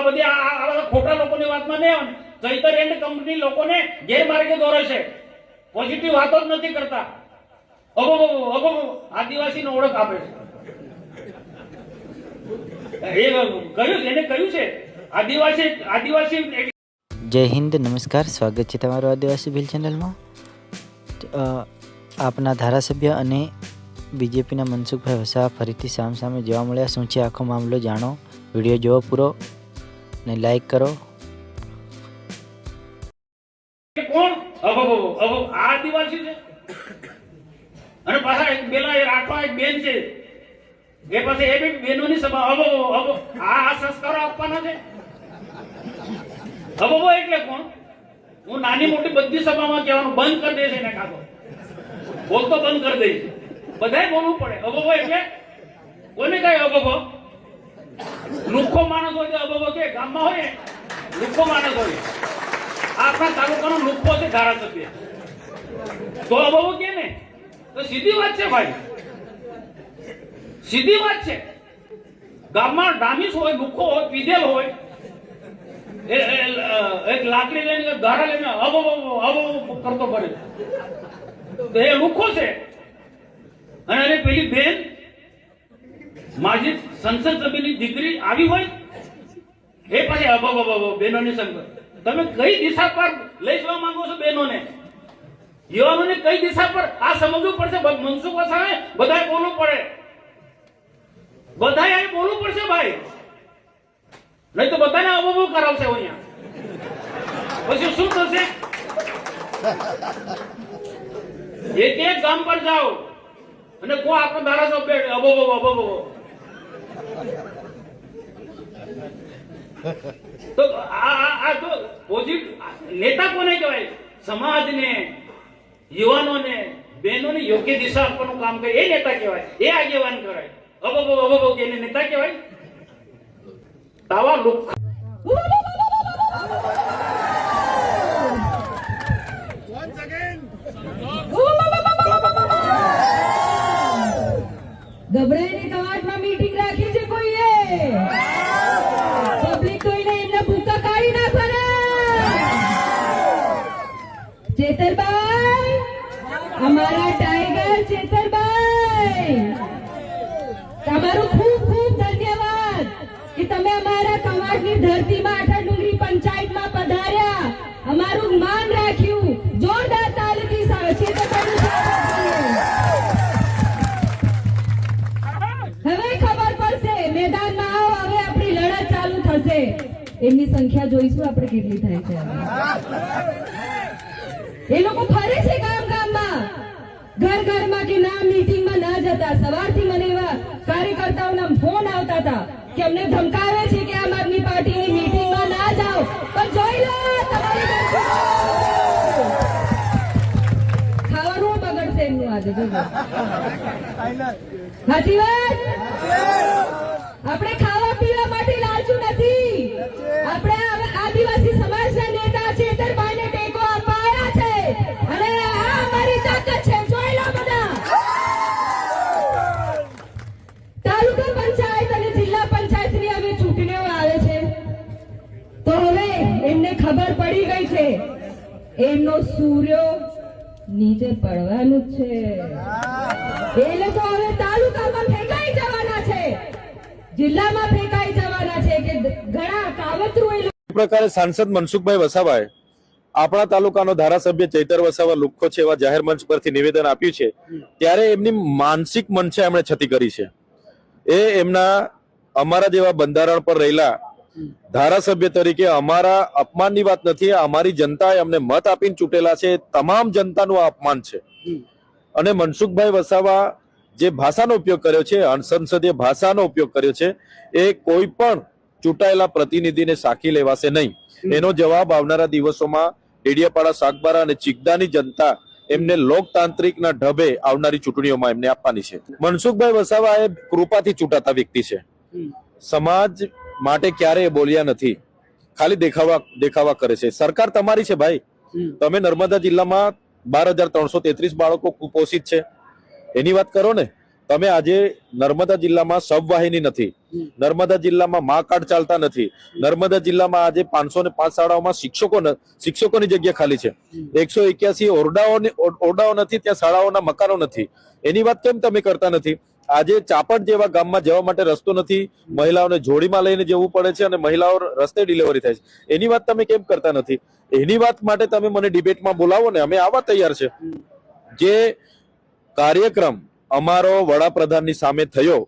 બધી આ ખોટા લોકોની વાતમાં નહીં આવે. ચૈતર એન્ડ કંપની લોકોને ગેરમાર્ગે દોરે છે, પોઝિટિવ વાતો જ નથી કરતા. આદિવાસીનો ઓળખ આપે છે. એ કહ્યું, એને કહ્યું છે આદિવાસી. જય હિન્દ, નમસ્કાર, સ્વાગત છે તમારું આદિવાસી ભીલ ચેનલમાં. આપના ધારાસભ્ય અને બીજેપીના મનસુખભાઈ વસાવા ફરીથી સામસામે જોવા મળ્યા. શું છે આખો મામલો જાણો, વિડીયો જોવો પૂરો ને લાઈક કરો. કોણ આદિવાસી છે? અને પાછા એક બેલા રાખવા એક બેન છે, એ પાસે એ બી બેનોની સભા. આ સંસ્કારો આપવાના છે. એટલે કોણ? હું નાની મોટી બધી સભામાં કહેવાનું બંધ કરી દે છે ને, કાતો બોલતો બંધ કરી દઈશ. બધાય બોલવું પડે. એટલે કોને કઈ લુખ્ખો માણસ હોય તો કે ગામમાં હોય લુખ્ખો માણસ હોય. આપણા તાલુકાનો લુખ્ખો છે ધારાસભ્ય, તો કે ને તો સીધી વાત છે ભાઈ, સીધી વાત છે. ગામમાં ડામીસ હોય, લુખ્ખો હોય, પીધેલ હોય, એક લાકડી લઈને ધારા લઈને કરતો ફરે તો એ લુખ્ખો છે. અને પેલી બેન માજી સંસદ સભ્યની દીકરી આવી હોય એ પાછી બેનોની સંગ. તમે કઈ દિશા પર લઈ જવા માંગો છો બેનોને, યુવાનોને? કઈ દિશા પર આ સમજવું પડશે. મનસુખ વસાવે બધાએ બોલવું પડે, બધાએ બોલવું પડશે ભાઈ, નહીં તો બધાને અબો કરાવશે અહીંયા. પછી શું થશે? એક ગામ પર જાઓ અને કો આપણો ધારાસભ્ય અબો તો આ તો પોઝિટિવ નેતા કોને કહેવાય? સમાજને, યુવાનોને, બહેનોને યોગ્ય દિશા આપવાનું કામ કરે એ નેતા કહેવાય, એ આગેવાન કહેવાય. અબો એને નેતા કહેવાય? તાવા લોક ગભરાઈને કવાટમાં મીટિંગ રાખી છે કોઈએ? પબ્લિક કોઈને એમને ભૂકા કાઢી નાખવાના. ચેતરભાઈ, અમારા ટાઈગર ચેતરભાઈ, તમારું ખૂબ ખૂબ ધન્યવાદ કે તમે અમારા કવાટની ધરતીમાં આઠા ડુંગરી પંચાયતમાં પધાર્યા, અમારું માન રાખ્યું. જોરદાર તાલીથી ચેતરભાઈનું સ્વાગત કરીએ. હવે ખબર પડશે, મેદાનમાં આવો, હવે આપણી લડત ચાલુ થશે. એમની સંખ્યા જોઈશું આપણે કેટલી થાય છે. એ લોકો ફરે છે ગામ ગામમાં, ઘર ઘરમાં કે ના મીટિંગમાં ના જતા. સવારથી મને એવા કાર્યકર્તાઓના ફોન આવતા હતા કે અમને ધમકાવે છે કે આમ આદમી પાર્ટીની મીટિંગમાં ના જાઓ. પણ જોઈ લો, તમારી ખાવાનું બગડશે એમનું આજે. સાચી વાત. આપણે ખાવા પીવા માટે લાલચુ નથી. આપણે આદિવાસી સમાજના નેતા ચેતરભાઈને ટેકો આપવા આવ્યા છે અને આ અમારી તાકાત છે. જોઈ લો બધા. તાલુકા પંચાયત અને જિલ્લા પંચાયતની હવે ચૂંટણીઓ આવે છે તો હવે એમને ખબર પડી ગઈ છે એમનો સૂર્યો નીચે પડવાનું જ છે. એ લોકો હવે તાલુકામાં ફેંકાઈ જવાના છે, જિલ્લામાં ફેંકાઈ જવાના છે કે ઘણા કાવતરું. એ પ્રકારે સાંસદ મનસુખભાઈ વસાવાએ આપણા તાલુકાનો ધારાસભ્ય ચૈતર વસાવા લુખ્ખો છે એવા જાહેર મંચ પરથી નિવેદન આપ્યું છે, ત્યારે એમની માનસિક મનસા એમણે છતી કરી છે. એ એમના અમારા જેવા બંધારણ પર રહેલા ધારાસભ્ય તરીકે અમારા અપમાનની વાત નથી. અમારી જનતાએ અમને મત આપીને ચૂંટેલા છે, તમામ જનતાનું આ અપમાન છે. અને મનસુખભાઈ વસાવા જે ભાષાનો ઉપયોગ કર્યો છે, અસંસદીય ભાષાનો ઉપયોગ કર્યો છે, એ કોઈ પણ ચૂંટાયેલા પ્રતિનિધિને સાખી લેવાશે નહીં. એનો જવાબ આવનારા દિવસોમાં ડેડિયાપાડા, સાગબારા અને ચિકદાની જનતા એમને લોકતાંત્રિકના ઢબે આવનારી ચૂંટણીઓમાં એમને આપવાની છે. મનસુખભાઈ વસાવા એ કૃપાથી ચૂંટાતા વ્યક્તિ છે. સમાજ માટે ક્યારેય બોલ્યા નથી, ખાલી દેખાવા કરે છે. સરકાર તમારી છે ભાઈ. તમે નર્મદા જિલ્લામાં 12,333 બાળકો કુપોષિત છે એની વાત કરો ને. તમે આજે નર્મદા જિલ્લામાં સબવાહિની નથી, નર્મદા જિલ્લામાં મા કાર્ડ ચાલતા નથી, નર્મદા જિલ્લામાં આજે 505 શાળાઓમાં શિક્ષકોની જગ્યા ખાલી છે, 181 ઓરડાઓ નથી, ત્યાં શાળાઓના મકાનો નથી. એની વાત કેમ તમે કરતા નથી? આજે ચાપડ જેવા ગામમાં જવા માટે રસ્તો નથી, મહિલાઓને જોડીમાં લઈને જવું પડે છે અને મહિલાઓ રસ્તે ડિલિવરી થાય છે. એની વાત તમે કેમ કરતા નથી? એની વાત માટે તમે મને ડિબેટમાં બોલાવો ને, અમે આવવા તૈયાર છે. જે કાર્યક્રમ અમારો વડાપ્રધાનની સામે થયો,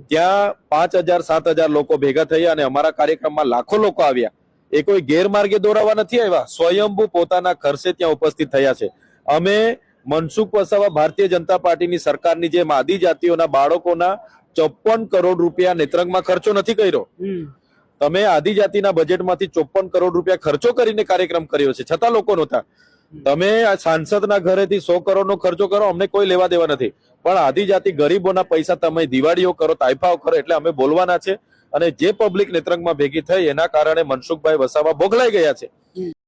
ત્યાં 5,000-7,000 લોકો ભેગા થયા અને અમારા કાર્યક્રમમાં લાખો લોકો આવ્યા. એ કોઈ ગેરમાર્ગે દોરાવા નથી આવ્યા, સ્વયંભૂ પોતાના ખર્ચે ત્યાં ઉપસ્થિત થયા છે. અમે મનસુખ વસાવા ભારતીય જનતા પાર્ટીની સરકારની જેમ આદિજાતિઓના બાળકોના 54 કરોડ રૂપિયા નેત્રંગમાં ખર્ચો નથી કર્યો. તમે આદિજાતિના બજેટમાંથી 54 કરોડ રૂપિયા ખર્ચો કરીને કાર્યક્રમ કર્યો છે, છતાં લોકો નહોતા. તમે આ સાંસદના ઘરેથી 100 કરોડનો ખર્ચો કરો, અમને કોઈ લેવા દેવા નથી, પણ આદિજાતિ ગરીબોના પૈસા તમે દિવાળીઓ કરો, તાઇફાઓ કરો, એટલે અમે બોલવાના છે. અને જે પબ્લિક નેત્રંગમાં ભેગી થઈ એના કારણે મનસુખભાઈ વસાવા બોગલાઈ ગયા છે.